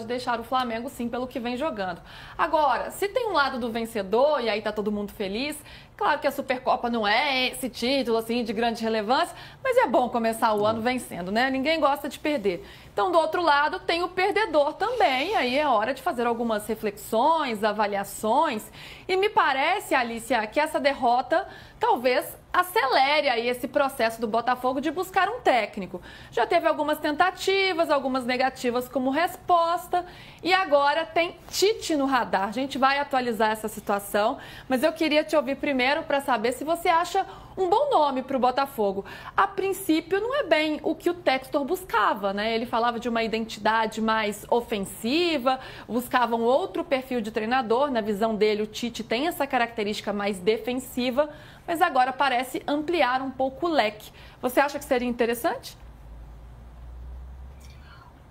pode deixar o Flamengo, sim, pelo que vem jogando. Agora, se tem um lado do vencedor, e aí tá todo mundo feliz, claro que a Supercopa não é esse título, assim, de grande relevância, mas é bom começar o ano vencendo, né? Ninguém gosta de perder. Então, do outro lado, tem o perdedor também, aí é hora de fazer algumas reflexões, avaliações, e me parece, Alicia, que essa derrota talvez acelere aí esse processo do Botafogo de buscar um técnico. Já teve algumas tentativas, algumas negativas como resposta, e agora tem Tite no radar. A gente vai atualizar essa situação, mas eu queria te ouvir primeiro para saber se você acha um bom nome para o Botafogo. A princípio, não é bem o que o Textor buscava, né? Ele falava de uma identidade mais ofensiva, buscava um outro perfil de treinador. Na visão dele, o Tite tem essa característica mais defensiva, mas agora parece ampliar um pouco o leque. Você acha que seria interessante?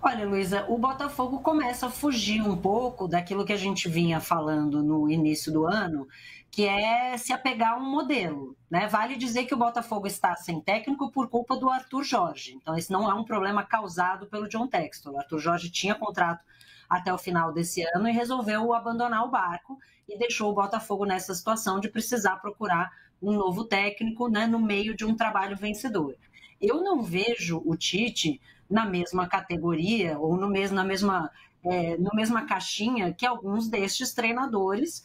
Olha, Luísa, o Botafogo começa a fugir um pouco daquilo que a gente vinha falando no início do ano, que é se apegar a um modelo, né? Vale dizer que o Botafogo está sem técnico por culpa do Arthur Jorge. Então, esse não é um problema causado pelo John Textor. O Arthur Jorge tinha contrato até o final desse ano e resolveu abandonar o barco e deixou o Botafogo nessa situação de precisar procurar um novo técnico, né, no meio de um trabalho vencedor. Eu não vejo o Tite na mesma categoria ou na mesma caixinha que alguns destes treinadores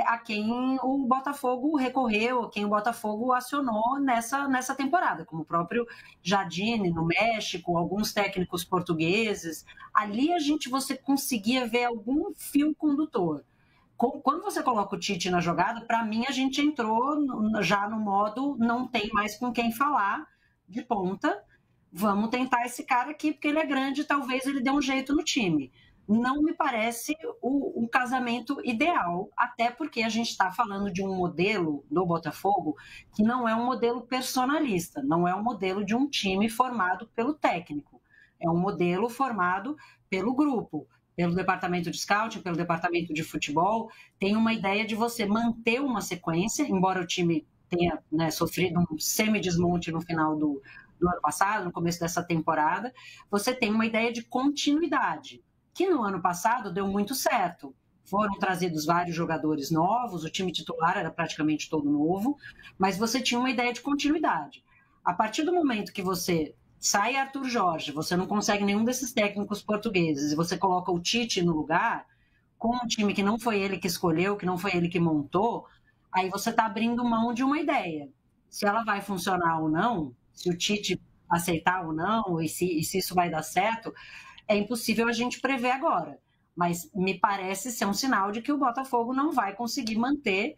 a quem o Botafogo recorreu, a quem o Botafogo acionou nessa temporada, como o próprio Jardine no México, alguns técnicos portugueses. Ali você conseguia ver algum fio condutor. Quando você coloca o Tite na jogada, para mim a gente entrou já no modo não tem mais com quem falar de ponta, vamos tentar esse cara aqui porque ele é grande, talvez ele dê um jeito no time. Não me parece um casamento ideal, até porque a gente está falando de um modelo do Botafogo que não é um modelo personalista, não é um modelo de um time formado pelo técnico, é um modelo formado pelo grupo, pelo departamento de scouting, pelo departamento de futebol. Tem uma ideia de você manter uma sequência, embora o time tenha, né, sofrido um semi-desmonte no final do ano passado, no começo dessa temporada, você tem uma ideia de continuidade, que no ano passado deu muito certo. Foram trazidos vários jogadores novos, o time titular era praticamente todo novo, mas você tinha uma ideia de continuidade. A partir do momento que você sai Arthur Jorge, você não consegue nenhum desses técnicos portugueses e você coloca o Tite no lugar, com um time que não foi ele que escolheu, que não foi ele que montou, aí você está abrindo mão de uma ideia. Se ela vai funcionar ou não, se o Tite aceitar ou não, e se isso vai dar certo, é impossível a gente prever agora. Mas me parece ser um sinal de que o Botafogo não vai conseguir manter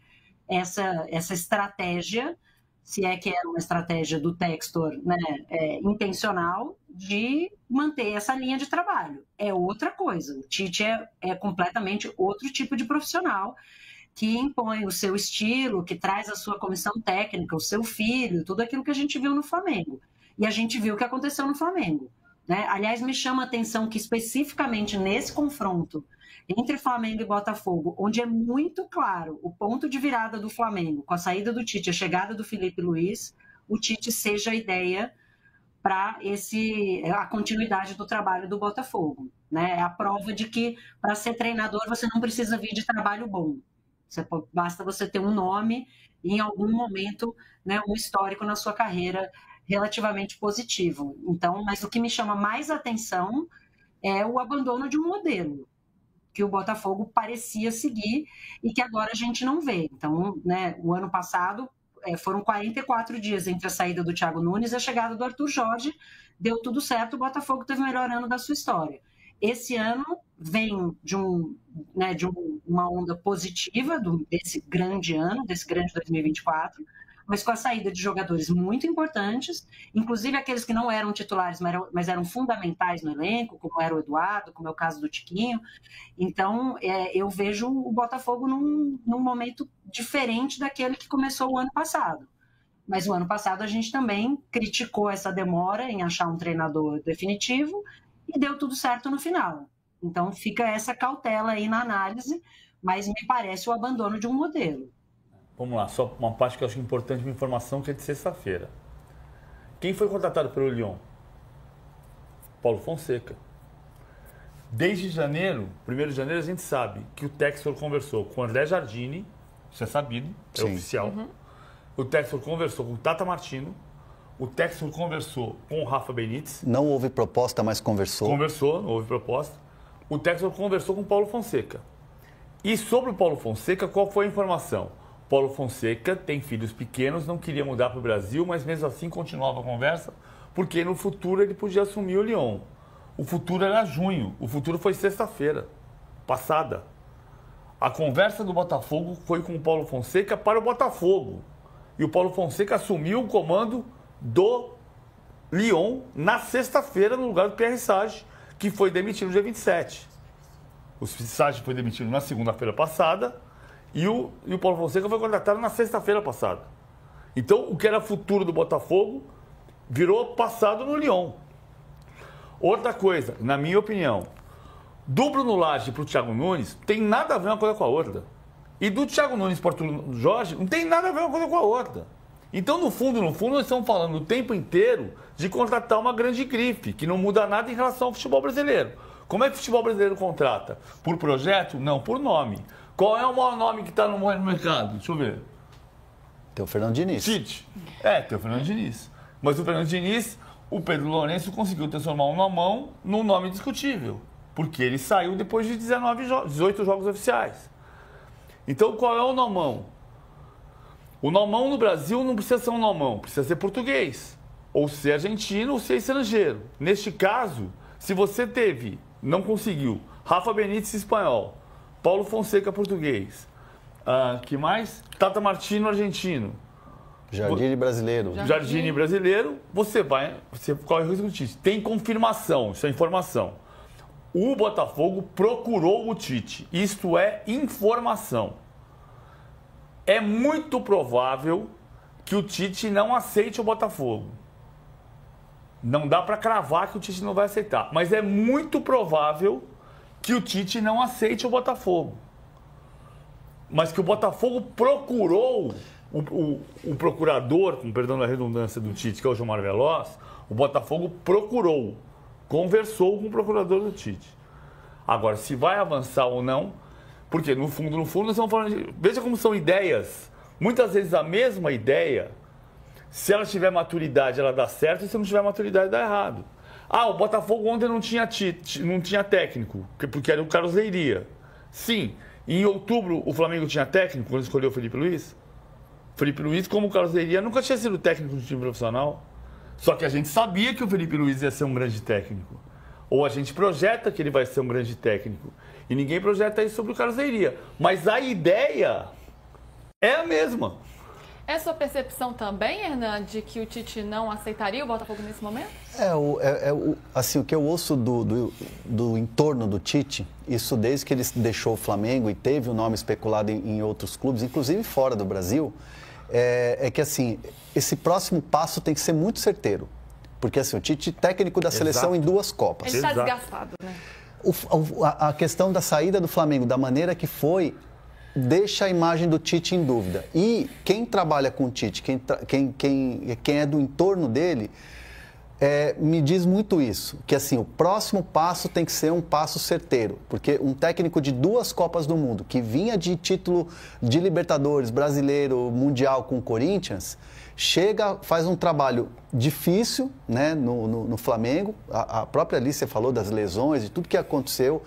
essa estratégia, se é que é uma estratégia do Textor, né, intencional, de manter essa linha de trabalho. É outra coisa. O Tite é completamente outro tipo de profissional que impõe o seu estilo, que traz a sua comissão técnica, o seu filho, tudo aquilo que a gente viu no Flamengo. E a gente viu o que aconteceu no Flamengo, né? Aliás, me chama a atenção que especificamente nesse confronto entre Flamengo e Botafogo, onde é muito claro o ponto de virada do Flamengo, com a saída do Tite, a chegada do Felipe Luiz, o Tite seja a ideia para a continuidade do trabalho do Botafogo, né? É a prova de que para ser treinador você não precisa vir de trabalho bom. Basta você ter um nome e em algum momento, né, um histórico na sua carreira relativamente positivo. Então, mas o que me chama mais atenção é o abandono de um modelo que o Botafogo parecia seguir e que agora a gente não vê. Então, né, o ano passado foram 44 dias entre a saída do Thiago Nunes e a chegada do Arthur Jorge, deu tudo certo, o Botafogo teve o melhor ano da sua história. Esse ano vem de uma onda positiva desse grande ano, desse grande 2024, mas com a saída de jogadores muito importantes, inclusive aqueles que não eram titulares, mas eram fundamentais no elenco, como era o Eduardo, como é o caso do Tiquinho. Então, eu vejo o Botafogo num momento diferente daquele que começou o ano passado. Mas o ano passado a gente também criticou essa demora em achar um treinador definitivo e deu tudo certo no final. Então, fica essa cautela aí na análise, mas me parece o abandono de um modelo. Vamos lá, só uma parte que eu acho importante, uma informação que é de sexta-feira. Quem foi contratado pelo Lyon? Paulo Fonseca. Desde janeiro, 1º de janeiro, a gente sabe que o Textor conversou com o André Jardini, isso é sabido, é oficial. O Textor conversou com o Tata Martino, o Textor conversou com o Rafa Benítez. Não houve proposta, mas conversou. Conversou, não houve proposta. O Textor conversou com o Paulo Fonseca. E sobre o Paulo Fonseca, qual foi a informação? Paulo Fonseca tem filhos pequenos, não queria mudar para o Brasil, mas mesmo assim continuava a conversa, porque no futuro ele podia assumir o Lyon. O futuro era junho, o futuro foi sexta-feira passada. A conversa do Botafogo foi com o Paulo Fonseca para o Botafogo. E o Paulo Fonseca assumiu o comando do Lyon na sexta-feira, no lugar do Pierre Sage, que foi demitido no dia 27. O Sage foi demitido na segunda-feira passada e o Paulo Fonseca foi contratado na sexta-feira passada. Então, o que era futuro do Botafogo virou passado no Lyon. Outra coisa, na minha opinião, do Bruno Lage para o Thiago Nunes tem nada a ver uma coisa com a outra. E do Thiago Nunes para o Jorge não tem nada a ver uma coisa com a outra. Então, no fundo, nós estamos falando o tempo inteiro de contratar uma grande grife, que não muda nada em relação ao futebol brasileiro. Como é que o futebol brasileiro contrata? Por projeto? Não, por nome. Qual é o maior nome que está no mercado? Deixa eu ver. Tem o Fernando Diniz. Tite. tem o Fernando Diniz. Mas o Fernando Diniz, o Pedro Lourenço conseguiu transformar um nomão num nome discutível. Porque ele saiu depois de 18 jogos oficiais. Então, qual é o nomão? O nomão no Brasil não precisa ser um nomão, precisa ser português. Ou ser argentino, ou ser estrangeiro. Neste caso, se você não conseguiu, Rafa Benítez espanhol, Paulo Fonseca português, que mais? Tata Martino argentino. Jardine brasileiro. Jardine brasileiro, você corre o risco do Tite. Tem confirmação, isso é informação. O Botafogo procurou o Tite. Isto é informação. É muito provável que o Tite não aceite o Botafogo. Não dá para cravar que o Tite não vai aceitar. Mas é muito provável que o Tite não aceite o Botafogo. Mas que o Botafogo procurou o procurador, com perdão da redundância do Tite, que é o Gilmar Veloz, o Botafogo procurou, conversou com o procurador do Tite. Agora, se vai avançar ou não, porque no fundo, nós estamos falando de... Veja como são ideias. Muitas vezes a mesma ideia, se ela tiver maturidade, ela dá certo, e se não tiver maturidade, dá errado. O Botafogo ontem não tinha técnico, porque era o Carlos Leiria. Sim, em outubro o Flamengo tinha técnico, quando escolheu o Felipe Luiz. Felipe Luiz, como o Carlos Leiria, nunca tinha sido técnico do time profissional. Só que a gente sabia que o Felipe Luiz ia ser um grande técnico. Ou a gente projeta que ele vai ser um grande técnico. E ninguém projeta isso sobre o Carlos Leiria. Mas a ideia é a mesma. É sua percepção também, Hernan, de que o Tite não aceitaria o Botafogo nesse momento? Assim, o que eu ouço do entorno do Tite, isso desde que ele deixou o Flamengo e teve o nome especulado em outros clubes, inclusive fora do Brasil, é que assim, esse próximo passo tem que ser muito certeiro. Porque assim, o Tite, técnico da seleção em 2 Copas. Ele está desgastado, né? A questão da saída do Flamengo, da maneira que foi, deixa a imagem do Tite em dúvida. E quem trabalha com o Tite, quem é do entorno dele, me diz muito isso. Que assim, o próximo passo tem que ser um passo certeiro. Porque um técnico de 2 Copas do Mundo, que vinha de título de Libertadores, Brasileiro, Mundial com o Corinthians, chega, faz um trabalho difícil, né, no Flamengo. A própria Alice falou das lesões e tudo que aconteceu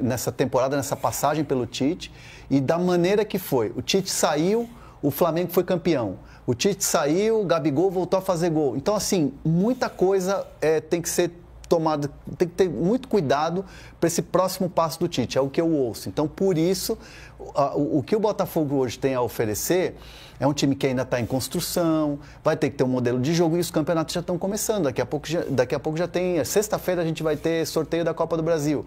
nessa temporada, nessa passagem pelo Tite. E da maneira que foi. O Tite saiu, o Flamengo foi campeão. O Tite saiu, o Gabigol voltou a fazer gol. Então, assim, muita coisa tem que ser tomada, tem que ter muito cuidado para esse próximo passo do Tite. É o que eu ouço. Então, por isso, o que o Botafogo hoje tem a oferecer é um time que ainda está em construção, vai ter que ter um modelo de jogo e os campeonatos já estão começando. Daqui a pouco já tem... Sexta-feira a gente vai ter sorteio da Copa do Brasil.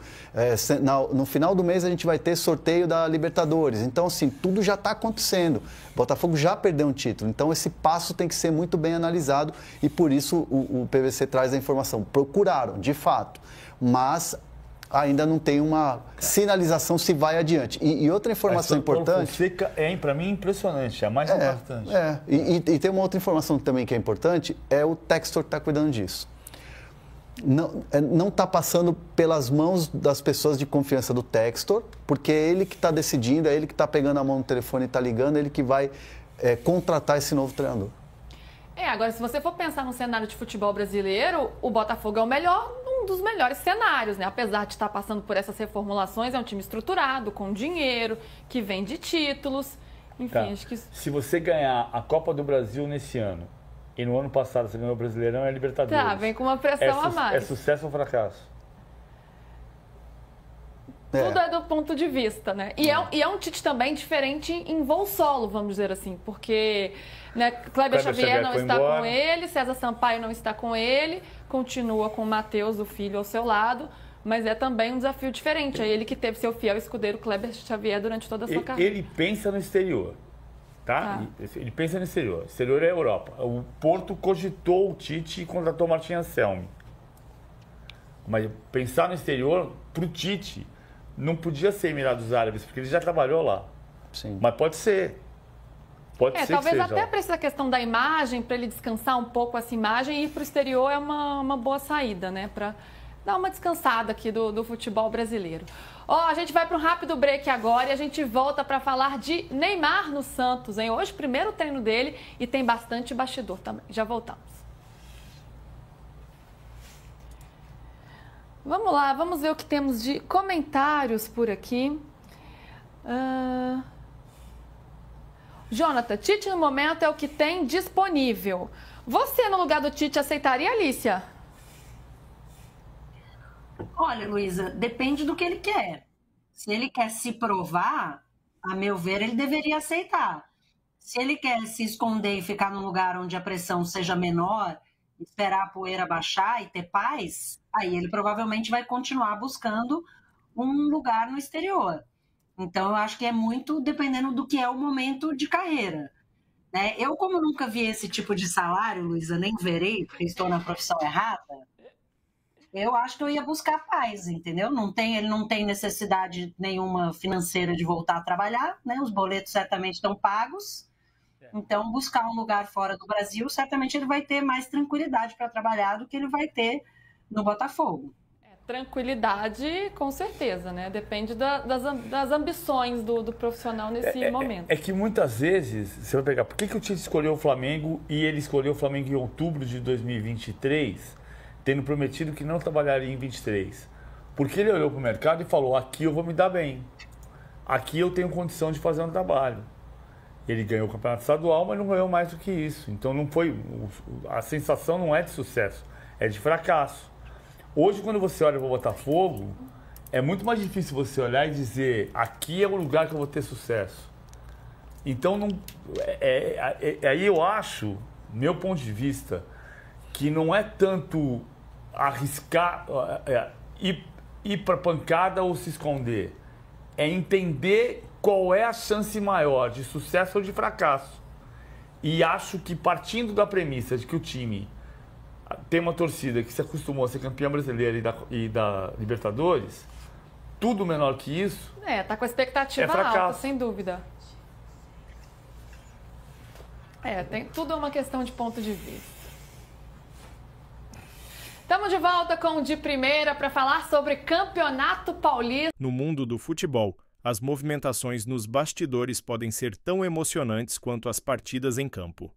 No final do mês a gente vai ter sorteio da Libertadores. Então, assim, tudo já está acontecendo. O Botafogo já perdeu um título. Então, esse passo tem que ser muito bem analisado e por isso o PVC traz a informação. Procuraram, de fato, mas ainda não tem uma sinalização se vai adiante. E outra informação importante... Fonseca para mim, impressionante, é a mais importante. E tem uma outra informação também que é importante, é o Textor que está cuidando disso. não está passando pelas mãos das pessoas de confiança do Textor, porque é ele que está decidindo, é ele que está pegando a mão no telefone e está ligando, é ele que vai contratar esse novo treinador. Agora, se você for pensar no cenário de futebol brasileiro, o Botafogo é um dos melhores cenários, né? Apesar de estar passando por essas reformulações, é um time estruturado, com dinheiro, que vende títulos, enfim, acho que... Se você ganhar a Copa do Brasil nesse ano, e no ano passado você ganhou o Brasileirão e a Libertadores... Tá, vem com uma pressão a mais. É sucesso ou fracasso? Tudo é do ponto de vista, né? E é um Tite também diferente em voo solo, vamos dizer assim, porque né, Kleber Xavier não está com ele, César Sampaio não está com ele, continua com o Matheus, o filho, ao seu lado, mas é também um desafio diferente. É ele que teve seu fiel escudeiro Kleber Xavier durante toda a sua carreira. Ele pensa no exterior, tá? Ele pensa no exterior. O exterior é a Europa. O Porto cogitou o Tite e contratou o Martin Anselmi. Mas pensar no exterior, pro Tite... não podia ser Emirados Árabes, porque ele já trabalhou lá. Sim. Mas pode ser. Pode ser talvez que seja. Até para essa questão da imagem, para ele descansar um pouco essa imagem e ir para o exterior é uma boa saída, né? Para dar uma descansada aqui do futebol brasileiro. A gente vai para um rápido break agora e a gente volta para falar de Neymar no Santos, hein? Hoje, primeiro treino dele e tem bastante bastidor também. Já voltamos. Vamos lá, vamos ver o que temos de comentários por aqui. Jonathan, Tite no momento é o que tem disponível. Você, no lugar do Tite, aceitaria, Alicia? Olha, Luísa, depende do que ele quer. Se ele quer se provar, a meu ver, ele deveria aceitar. Se ele quer se esconder e ficar num lugar onde a pressão seja menor, esperar a poeira baixar e ter paz, aí ele provavelmente vai continuar buscando um lugar no exterior. Então, eu acho que é muito dependendo do que é o momento de carreira. Né? Eu, como nunca vi esse tipo de salário, Luísa, nem verei, porque estou na profissão errada, eu acho que eu ia buscar paz, entendeu? Ele não tem necessidade nenhuma financeira de voltar a trabalhar, né? Os boletos certamente estão pagos. Então, buscar um lugar fora do Brasil, certamente ele vai ter mais tranquilidade para trabalhar do que ele vai ter no Botafogo. Tranquilidade, com certeza, né? Depende das ambições do profissional nesse momento. É que muitas vezes, você vai pegar, por que o Tite escolheu o Flamengo e ele escolheu o Flamengo em outubro de 2023, tendo prometido que não trabalharia em 23? Porque ele olhou para o mercado e falou, aqui eu vou me dar bem, aqui eu tenho condição de fazer um trabalho. Ele ganhou o campeonato estadual, mas não ganhou mais do que isso. Então não foi, a sensação não é de sucesso, é de fracasso. Hoje, quando você olha para o Botafogo, é muito mais difícil você olhar e dizer, aqui é o lugar que eu vou ter sucesso. Então, aí eu acho, meu ponto de vista, que não é tanto arriscar, ir para pancada ou se esconder. É entender qual é a chance maior de sucesso ou de fracasso. E acho que partindo da premissa de que o time tem uma torcida que se acostumou a ser campeã brasileira e da Libertadores, tudo menor que isso... tá com a expectativa alta, sem dúvida. Tudo é uma questão de ponto de vista. Estamos de volta com o De Primeira para falar sobre Campeonato Paulista. No mundo do futebol, as movimentações nos bastidores podem ser tão emocionantes quanto as partidas em campo.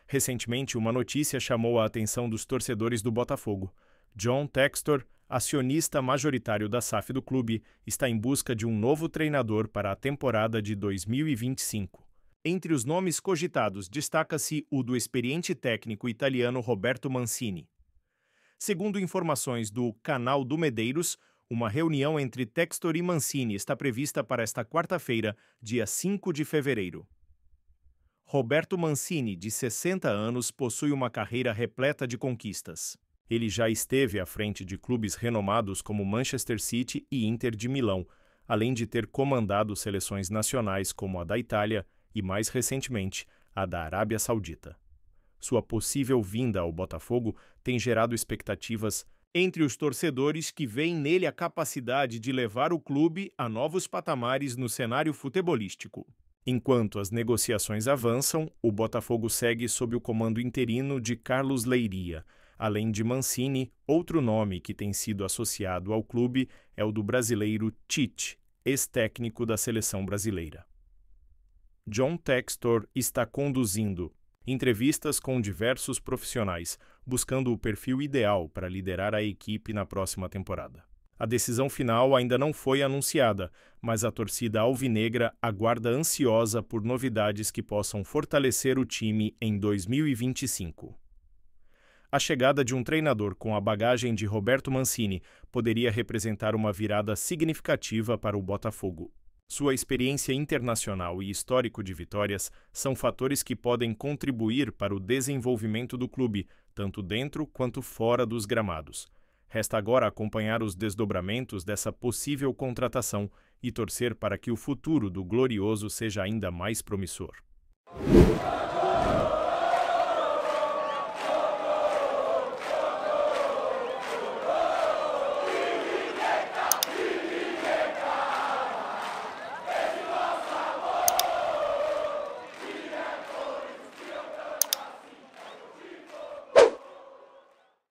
Recentemente, uma notícia chamou a atenção dos torcedores do Botafogo. John Textor, acionista majoritário da SAF do clube, está em busca de um novo treinador para a temporada de 2025. Entre os nomes cogitados, destaca-se o do experiente técnico italiano Roberto Mancini. Segundo informações do Canal do Medeiros, uma reunião entre Textor e Mancini está prevista para esta quarta-feira, dia 5 de fevereiro. Roberto Mancini, de 60 anos, possui uma carreira repleta de conquistas. Ele já esteve à frente de clubes renomados como Manchester City e Inter de Milão, além de ter comandado seleções nacionais como a da Itália e, mais recentemente, a da Arábia Saudita. Sua possível vinda ao Botafogo tem gerado expectativas entre os torcedores que veem nele a capacidade de levar o clube a novos patamares no cenário futebolístico. Enquanto as negociações avançam, o Botafogo segue sob o comando interino de Carlos Leiria, Além de Mancini, outro nome que tem sido associado ao clube é o do brasileiro Tite, ex-técnico da seleção brasileira. John Textor está conduzindo entrevistas com diversos profissionais, buscando o perfil ideal para liderar a equipe na próxima temporada. A decisão final ainda não foi anunciada, mas a torcida alvinegra aguarda ansiosa por novidades que possam fortalecer o time em 2025. A chegada de um treinador com a bagagem de Roberto Mancini poderia representar uma virada significativa para o Botafogo. Sua experiência internacional e histórico de vitórias são fatores que podem contribuir para o desenvolvimento do clube, tanto dentro quanto fora dos gramados. Resta agora acompanhar os desdobramentos dessa possível contratação e torcer para que o futuro do Glorioso seja ainda mais promissor.